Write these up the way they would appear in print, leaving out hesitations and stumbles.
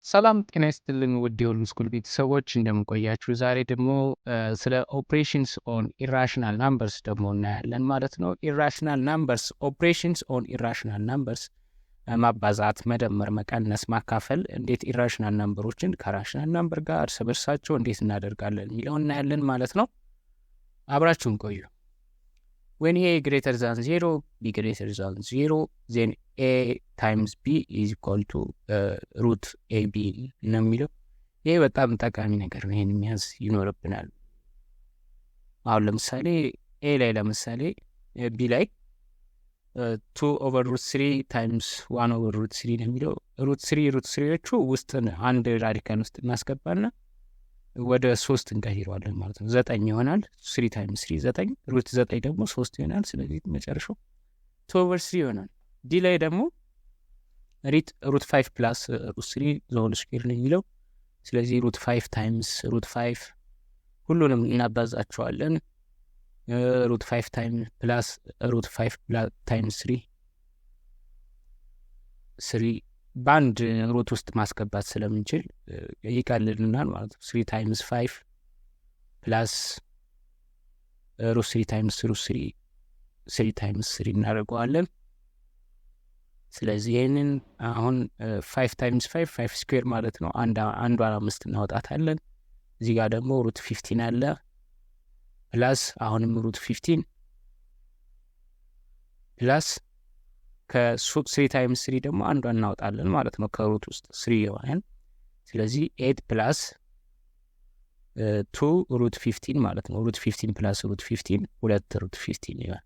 ሰላም ጤና ይስጥልን ውድ የሁሉ ስኩል ቤተሰቦች እንደምን ቆያችሁ? ዛሬ ደግሞ ስለ ኦፕሬሽንስ ኦን ኢራሽናል ናምበርስ ደግሞ እናያለን ማለት ነው። ኢራሽናል ናምበርስ ኦፕሬሽንስ ኦን ኢራሽናል ናምበርስ ማባዛት፣ መደመር፣ መቀነስ፣ ማካፈል እንዴት ኢራሽናል ናምበሮችን ከራሽናል ናምበር ጋር እርስ በርሳቸው እንዴት እናደርጋለን የሚለው እናያለን ማለት ነው። አብራችሁን ቆዩ። when a greater than 0 b greater than 0 then a times b is equal to root ab ነው የሚለው። ይሄ በጣም ጠቃሚ ነገር ነው። ይሄን የሚያዝ ይኖርብናል። አሁን ለምሳሌ a ላይ ለምሳሌ b ላይ 2 over root 3 times 1 over root 3 ነው የሚለው። root 3ዎቹ ውስጥ አንድ ራዲካል ውስጥ እናስገባና ወደ 3 እንቀይረዋለን ማለት ነው። 9 ይሆናል። 3 times 3 9 ሩት 9 ደግሞ 3 ይሆናል። ስለዚህ መጨረሻው 2 over 3 ይሆናል። ዲ ላይ ደግሞ ሩት 5 plus ሩት 3 ዘሆል ስኩዌር ነው የሚለው። ስለዚህ ሩት 5 times ሩት 5 ሁሉንም እናባዛቸዋለን። ሩት 5 times plus ሩት 5 times 3 ባንድ ሩት ውስጥ ማስገባት ስለምንችል ይቀልልናል ማለት ነው። 3 times 5 plus ሩት 3 times ሩት 3 times 3 እናደርገዋለን። ስለዚህ ይህንን አሁን 5 times 5 ስኩዌር ማለት ነው። አንዷን 5 እናወጣታለን። እዚህ ጋር ደግሞ ሩት 15 አለ ፕላስ አሁንም ሩት 15 ፕላስ ከ3 times 3 ደግሞ አንዷን እናወጣለን ማለት ነው። ከሩት ውስጥ 3 ይሆናል። ስለዚህ 8 ፕላስ 2 ሩት 15 ማለት ነው። ሩት 15 ፕላስ ሩት 15 2 ሩት 15 ይሆናል።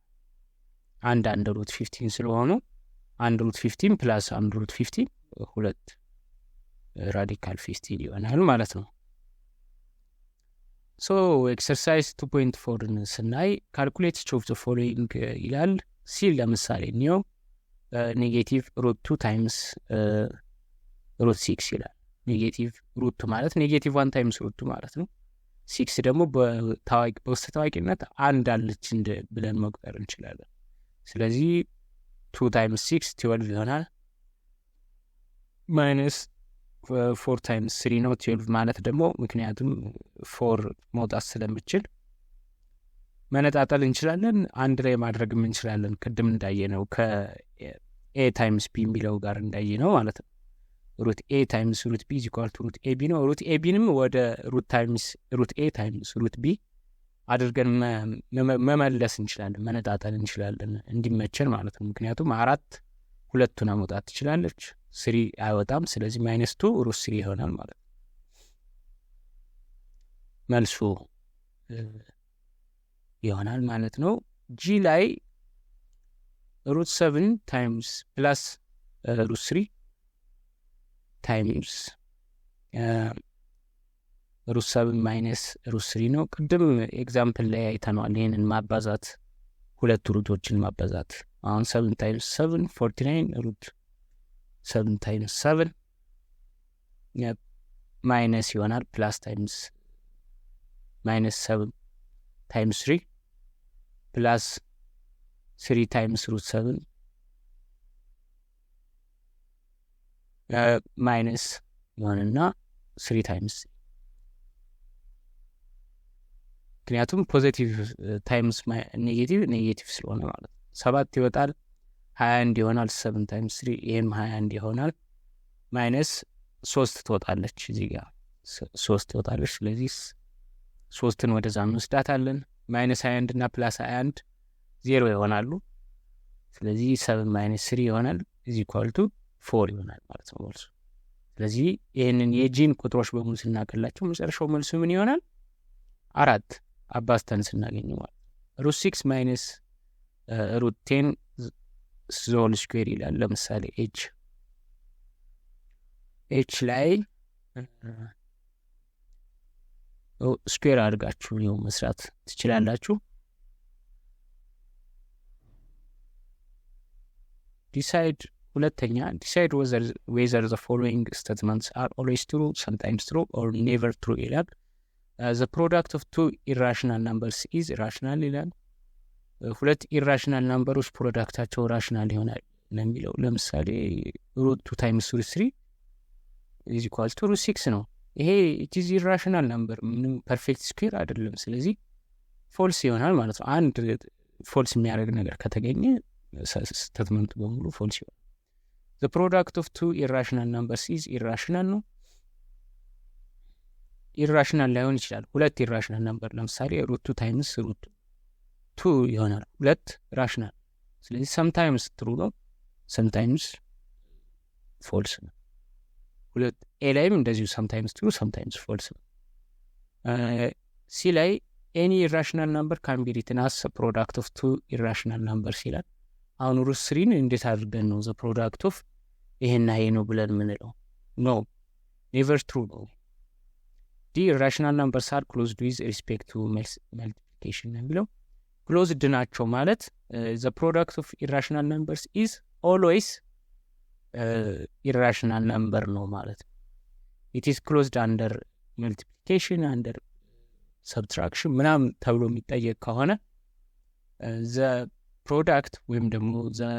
አንድ ሩት 15 ስለሆኑ አንድ ሩት 15 ፕላስ አንድ ሩት 15 2 ራዲካል 15 ይሆናል ማለት ነው። ሶ ኤክሰርሳይዝ 2.4 ስናይ ካልኩሌት ኢች ኦፍ ዘ ፎሎዊንግ ይላል። ሲል ለምሳሌ ኒው ኔጌቲቭ ሩት 2 ታይምስ ሩት 6 ይላል። ኔጌቲቭ ሩት ማለት ኔጌቲቭ 1 ታይምስ ሩት ማለት ነው። 6 ደግሞ በውስጥ ታዋቂነት አንድ አለች ብለን መቁጠር እንችላለን። ስለዚህ 2 ታይምስ 6 12 ይሆናል። ማይነስ 4 ታይምስ 3 ነው 12 ማለት ደግሞ ምክንያቱም 4 መውጣት ስለምችል መነጣጠል እንችላለን፣ አንድ ላይ ማድረግም እንችላለን። ቅድም እንዳየነው ከኤ ታይምስ ቢ የሚለው ጋር እንዳየነው ማለት ነው። ሩት ኤ ታይምስ ሩት ቢ ኢኳል ቱ ሩት ኤ ቢ ነው። ሩት ኤ ቢንም ወደ ሩት ኤ ታይምስ ሩት ቢ አድርገን መመለስ እንችላለን፣ መነጣጠል እንችላለን እንዲመቸን ማለት ነው። ምክንያቱም 4 ሁለቱን መውጣት ትችላለች፣ 3 አይወጣም። ስለዚህ ማይነስ 2 ሩት 3 ይሆናል ማለት ነው። መልሱ ይሆናል ማለት ነው። ጂ ላይ ሩት 7 ታይምስ ፕላስ ሩት 3 ታይምስ ሩት 7 ማይነስ ሩት 3 ነው። ቅድም ኤግዛምፕል ላይ አይተነዋል ይህንን ማባዛት፣ ሁለቱ ሩቶችን ማባዛት። አሁን 7 ታይምስ 7 49 ሩት 7 ታይምስ 7 ማይነስ ይሆናል ፕላስ ታይምስ ማይነስ 7 ታይምስ 3 ፕላስ 3 ታይምስ ሩት 7 ማይነስ ይሆንና 3 ታይምስ ምክንያቱም ፖዚቲቭ ታይምስ ኔጌቲቭ ስለሆነ ማለት ነው። 7 ይወጣል 21 ይሆናል። 7 ታይምስ 3 ይህም 21 ይሆናል። ማይነስ 3 ትወጣለች፣ እዚህ ጋር 3 ትወጣለች። ስለዚህ 3ን ወደዛ እንወስዳታለን። ማይነስ 21 እና ፕላስ 21 0 ይሆናሉ። ስለዚህ 7 ማይነስ 3 ይሆናል እዚህ ኢኳል ቱ 4 ይሆናል ማለት ነው መልሱ። ስለዚህ ይህንን የጂን ቁጥሮች በሙሉ ስናቀላቸው መጨረሻው መልሱ ምን ይሆናል? 4 አባዝተን ስናገኘው ማለት ሩት 6 ማይነስ ሩት 10 ዞል ስኩዌር ይላል። ለምሳሌ ኤች ላይ ስኩዌር አድርጋችሁ ነው መስራት ትችላላችሁ። ዲሳይድ ሁለተኛ ዲሳይድ ዌዘር ዘ ፎሎዊንግ ስቴትመንትስ አር ኦልዌይስ ትሩ ሰምታይምስ ትሩ ኦር ኔቨር ትሩ ይላል። ዘ ፕሮዳክት ኦፍ 2 ኢራሽናል ናምበርስ ኢዝ ራሽናል ይላል። ሁለት ኢራሽናል ናምበሮች ፕሮዳክታቸው ራሽናል ይሆናል ለሚለው ለምሳሌ ሩት 2 ታይምስ ሩት 3 is equal to root 6 ነው። ይሄ it is irrational number ምንም perfect square አይደለም። ስለዚህ ፎልስ ይሆናል ማለት ነው። አንድ ፎልስ የሚያደርግ ነገር ከተገኘ ስቴትመንቱ በሙሉ ፎልስ ይሆናል። the product of two irrational numbers is irrational ነው። ኢራሽናል ላይሆን ይችላል። ሁለት ኢራሽናል ነምበር ለምሳሌ ሩት 2 ታይምስ ሩት 2 ይሆናል። ሁለት ራሽናል። ስለዚህ sometimes true ነው፣ sometimes false ነው። ሁለት ኤ ላይም እንደዚሁ sometimes true sometimes false ነው። ሲ ላይ any irrational number can be written as a product of two irrational numbers ይላል። አሁን ሩት 3ን እንዴት አድርገን ነው the product of ይሄና ይሄ ነው ብለን ምንለው? no never true ነው። the irrational numbers are closed with respect to multiplication ነው የሚለው። closed ናቸው ማለት the product of irrational numbers is always irrational number ነው ማለት ነው። it is closed under multiplication under subtraction ምናምን ተብሎ የሚጠየቅ ከሆነ the product ወይም ደግሞ the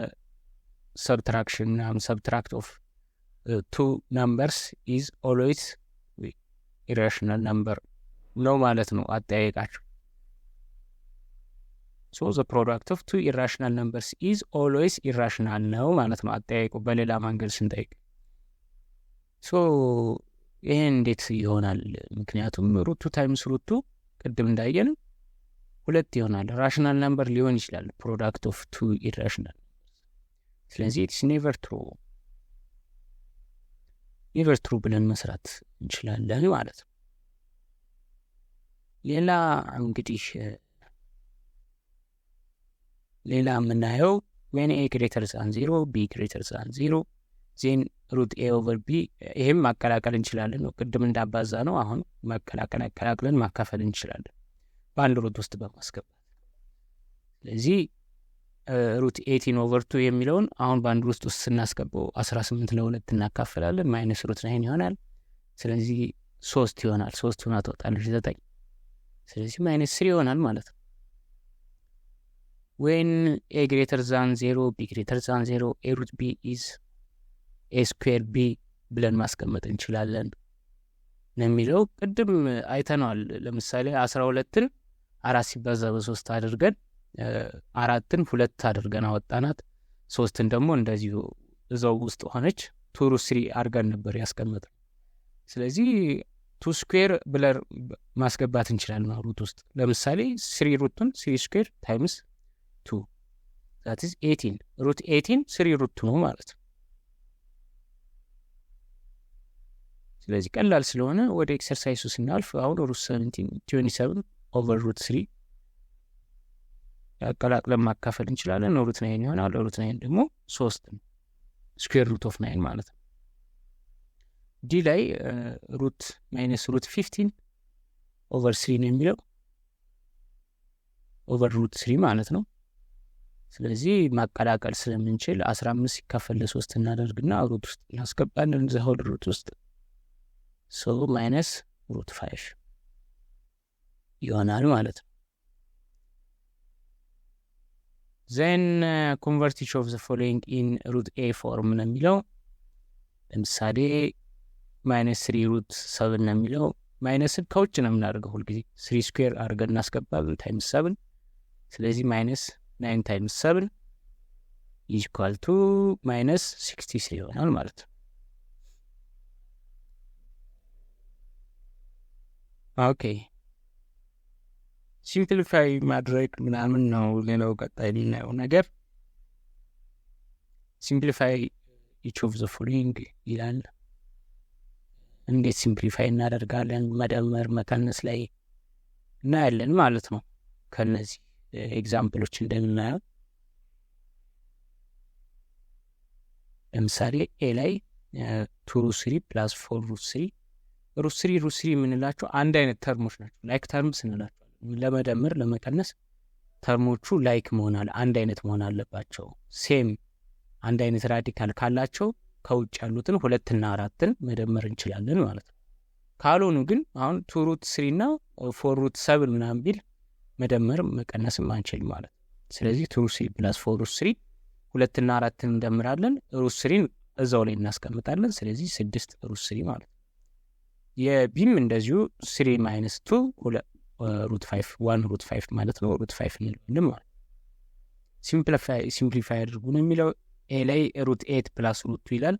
subtraction ምናምን subtract of two numbers is always irrational number ነው ማለት ነው አጠያየቃቸው። so the product of two irrational numbers is always irrational ነው ማለት ነው አጠያየቁ በሌላ መንገድ ስንጠይቅ። so ይሄን እንዴት ይሆናል? ምክንያቱም ሩት 2 ታይምስ ሩት 2 ቅድም እንዳየን ሁለት ይሆናል። ራሽናል ነምበር ሊሆን ይችላል product of two irrational numbers። ስለዚህ it's never true ብለን መስራት እንችላለን ማለት ነው። ሌላ እንግዲህ ሌላ የምናየው when a greater than 0 b greater than 0 then root a over b ይሄም ማቀላቀል እንችላለን ነው። ቅድም እንዳባዛ ነው። አሁን ማቀላቀልን ማካፈል እንችላለን በአንድ ሩት ውስጥ በማስገባት። ስለዚህ ሩት 18 over 2 የሚለውን አሁን በአንድ ሩት ውስጥ ስናስገባው 18 ለ2 እናካፍላለን ማይነስ ሩት 9 ይሆናል። ስለዚህ 3 ይሆናል። 3 ሆና ትወጣለች 9። ስለዚህ ማይነስ 3 ይሆናል ማለት ነው። when a greater than 0 b greater than 0 a root b is a square b ብለን ማስቀመጥ እንችላለን ነው የሚለው። ቅድም አይተናል። ለምሳሌ 12ን 4 ሲባዛ በ3 አድርገን 4ን 2 አድርገን አወጣናት። 3ን ደግሞ እንደዚሁ እዛው ውስጥ ሆነች 2 root 3 አድርገን ነበር ያስቀመጥነው። ስለዚህ 2 square ብለን ማስገባት እንችላለን ሩት ውስጥ። ለምሳሌ 3 ሩትን 3 square times 2 that is 18 root 18 3 root 2 ነው ማለት ነው። ስለዚህ ቀላል ስለሆነ ወደ ኤክሰርሳይሱ ስናልፍ አሁን root 27 over root 3 ያቀላቅለን ማካፈል እንችላለን። root 9 ይሆናል። root 9 ደግሞ 3 square root of 9 ማለት ነው። ዲ ላይ root minus root 15 over 3 ነው የሚለው over root 3 ማለት ነው። ስለዚህ ማቀላቀል ስለምንችል 15 ሲካፈል ለ3 እናደርግና ሩት ውስጥ እናስገባለን ዘሆል ሩት ውስጥ so minus root 5 ይሆናል ማለት ነው። then convert each of the following in root a form ነው የሚለው። ለምሳሌ minus 3 root 7 ነው የሚለው። ማይነስን ከውጭ ነው የምናደርገው ሁልጊዜ 3 square አድርገን እናስገባለን times 7። ስለዚህ minus 9 times 7 is equal to minus 63 ይሆናል ማለት ነው። ኦኬ ሲምፕሊፋይ ማድረግ ምናምን ነው ሌላው ቀጣይ የምናየው ነገር። ሲምፕሊፋይ each of the following ይላል። እንዴት ሲምፕሊፋይ እናደርጋለን? መደመር መቀነስ ላይ እናያለን ማለት ነው። ከነዚህ ኤግዛምፕሎች እንደምናየው ለምሳሌ ኤ ላይ 2 root 3 plus 4 root 3 root 3 የምንላቸው አንድ አይነት ተርሞች ናቸው። ላይክ ተርምስ እንላቸዋለን። ለመደመር ለመቀነስ ተርሞቹ ላይክ አንድ አይነት መሆን አለባቸው። ሴም አንድ አይነት ራዲካል ካላቸው ከውጭ ያሉትን 2 እና 4ን መደመር እንችላለን ማለት ነው። ካልሆኑ ግን አሁን 2 root 3 እና 4 root 7 ምናምን ቢል መደመር መቀነስም አንችል ማለት። ስለዚህ 2 root 3 plus 4 root 3 2 እና 4ን እንደምራለን። root 3ን እዛው ላይ እናስቀምጣለን። ስለዚህ 6 ሩት 3 ማለት ነው። የቢም እንደዚሁ 3 ማይነስ 2 ሩት 5 1 ሩት 5 ማለት ነው። ሩት 5 እንለዋለን ማለት ሲምፕሊፋይ አድርጉ ነው የሚለው። ኤ ላይ ሩት 8 ፕላስ ሩት 2 ይላል።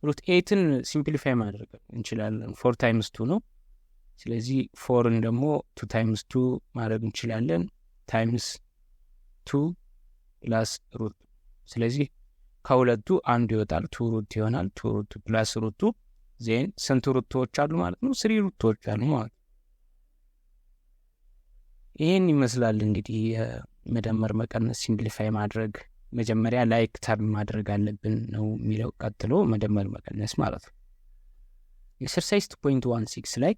ሩት 8ን ሲምፕሊፋይ ማድረግ እንችላለን። 4 ታይምስ 2 ነው። ስለዚህ 4ን ደግሞ 2 ታይምስ 2 ማድረግ እንችላለን። ታይምስ 2 ፕላስ ሩት። ስለዚህ ከሁለቱ አንዱ ይወጣል፣ 2 ሩት ይሆናል። 2 ሩት ፕላስ ሩቱ ዜን ስንት ሩቶች አሉ ማለት ነው? 3 ሩቶች አሉ ማለት ነው። ይህን ይመስላል እንግዲህ መደመር መቀነስ ሲምፕሊፋይ ማድረግ። መጀመሪያ ላይክ ታብ ማድረግ አለብን ነው የሚለው። ቀጥሎ መደመር መቀነስ ማለት ነው። ኤክሰርሳይዝ 2.16 ላይ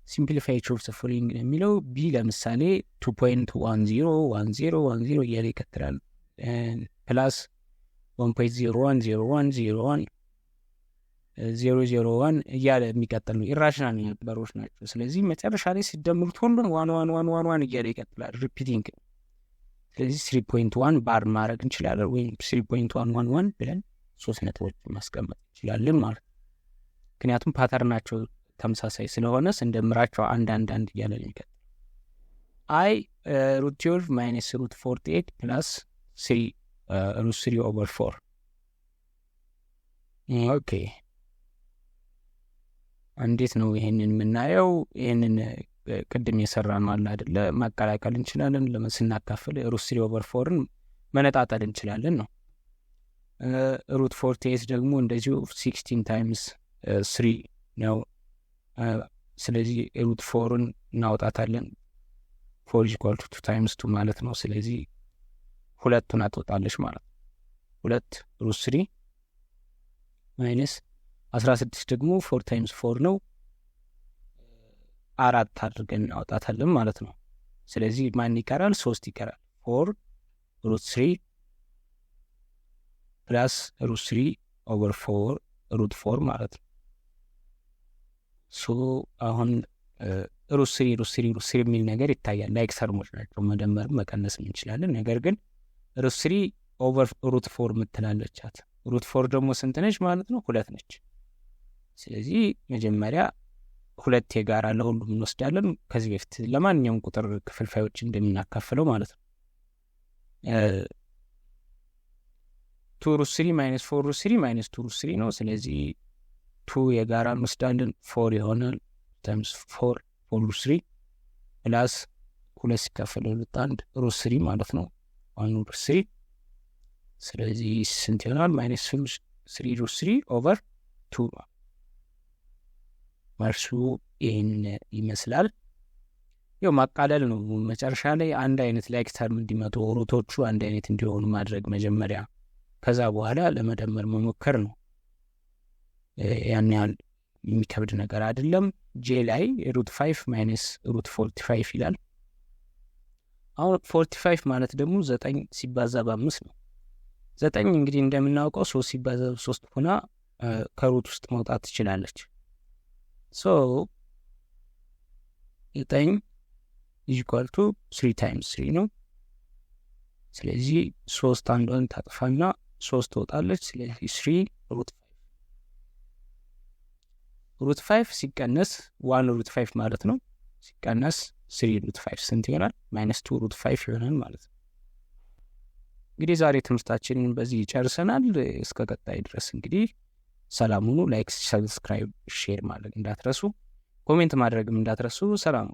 ሲምፕሊፋይ ቾርስ ፎሎዊንግ ነው የሚለው። ቢ ለምሳሌ 2.101010 እያለ ይቀጥላል። ፕላስ 1.010101 001 እያለ የሚቀጥል ነው። ኢራሽናል ነምበሮች ናቸው። ስለዚህ መጨረሻ ላይ ሲደምሩት ሁሉን 11111 እያለ ይቀጥላል። ሪፒቲንግ። ስለዚህ 3.1 ባር ማድረግ እንችላለን፣ ወይም 3.111 ብለን 3 ነጥቦች ማስቀመጥ እንችላለን ማለት ነው። ምክንያቱም ፓተርናቸው ተመሳሳይ ስለሆነ ስንደምራቸው አንድ እያለ ይቀጥላል። አይ ሩት 12 ማይነስ ሩት 48 ፕላስ 3 ሩት 3 ኦቨር 4። ኦኬ እንዴት ነው ይሄንን የምናየው? ይሄንን ቅድም የሰራ ነው አለ አይደለ? ማቀላቀል እንችላለን። ስናካፍል ሩት 3 ኦቨር 4ን መነጣጠል እንችላለን ነው። ሩት 48 ደግሞ እንደዚሁ 16 ታይምስ 3 ነው። ስለዚህ ሩት 4ን እናወጣታለን። 4 ኢኳል ቱ 2 ታይምስ 2 ማለት ነው። ስለዚህ ሁለቱን አትወጣለች ማለት ነው። 2 ሩት 3 ማይነስ 16 ደግሞ 4 ታይምስ 4 ነው። 4 አድርገን እናወጣታለን ማለት ነው። ስለዚህ ማን ይቀራል? 3 ይቀራል። 4 ሩት 3 ፕላስ ሩት 3 ኦቨር 4 ሩት 4 ማለት ነው። ሶ አሁን ሩት 3 የሚል ነገር ይታያል። ላይክ ሰርሞች ናቸው። መደመር መቀነስ እንችላለን። ነገር ግን ሩት 3 ኦቨር ሩት 4 ምትላለቻት። ሩት 4 ደግሞ ስንት ነች ማለት ነው? 2 ነች። ስለዚህ መጀመሪያ 2 የጋራ ለሁሉም እንወስዳለን። ከዚህ በፊት ለማንኛውም ቁጥር ክፍልፋዮች እንደምናካፍለው ማለት ነው። 2 ሩት 3 ማይነስ 4 ሩት 3 ማይነስ 2 ሩት 3 ነው። ስለዚህ 2 የጋራ እንወስዳለን። 4 ይሆናል ታይምስ 4 ሩት 3 ፕላስ 2 ሲካፈል 1 ሩት 3 ማለት ነው። 1 ሩት 3 ስለዚህ ስንት ይሆናል? ማይነስ 3 ሩት 3 ኦቨር 2 መልሱ ይህን ይመስላል። ያው ማቃለል ነው። መጨረሻ ላይ አንድ አይነት ላይክ ተርም እንዲመጡ ሩቶቹ አንድ አይነት እንዲሆኑ ማድረግ መጀመሪያ፣ ከዛ በኋላ ለመደመር መሞከር ነው። ያን ያህል የሚከብድ ነገር አይደለም። ጄ ላይ ሩት 5 ማይነስ ሩት 45 ይላል። አሁን 45 ማለት ደግሞ 9 ሲባዛ በ5 ነው። 9 እንግዲህ እንደምናውቀው 3 ሲባዛ በ3 ሆና ከሩት ውስጥ መውጣት ትችላለች። ሶ 9 ኢኳል ቱ 3 ታይምስ 3 ነው። ስለዚህ 3 አንዷን ታጥፋና 3 ትወጣለች። ስለዚህ 3 ሩት 5 ሲቀነስ 1 ሩት 5 ማለት ነው። ሲቀነስ 3 ሩት 5 ስንት ይሆናል? ማይነስ 2 ሩት 5 ይሆናል ማለት ነው። እንግዲህ ዛሬ ትምህርታችንን በዚህ ጨርሰናል። እስከ ቀጣይ ድረስ እንግዲህ ሰላም ሁኑ። ላይክ፣ ሰብስክራይብ፣ ሼር ማድረግ እንዳትረሱ፣ ኮሜንት ማድረግም እንዳትረሱ። ሰላም።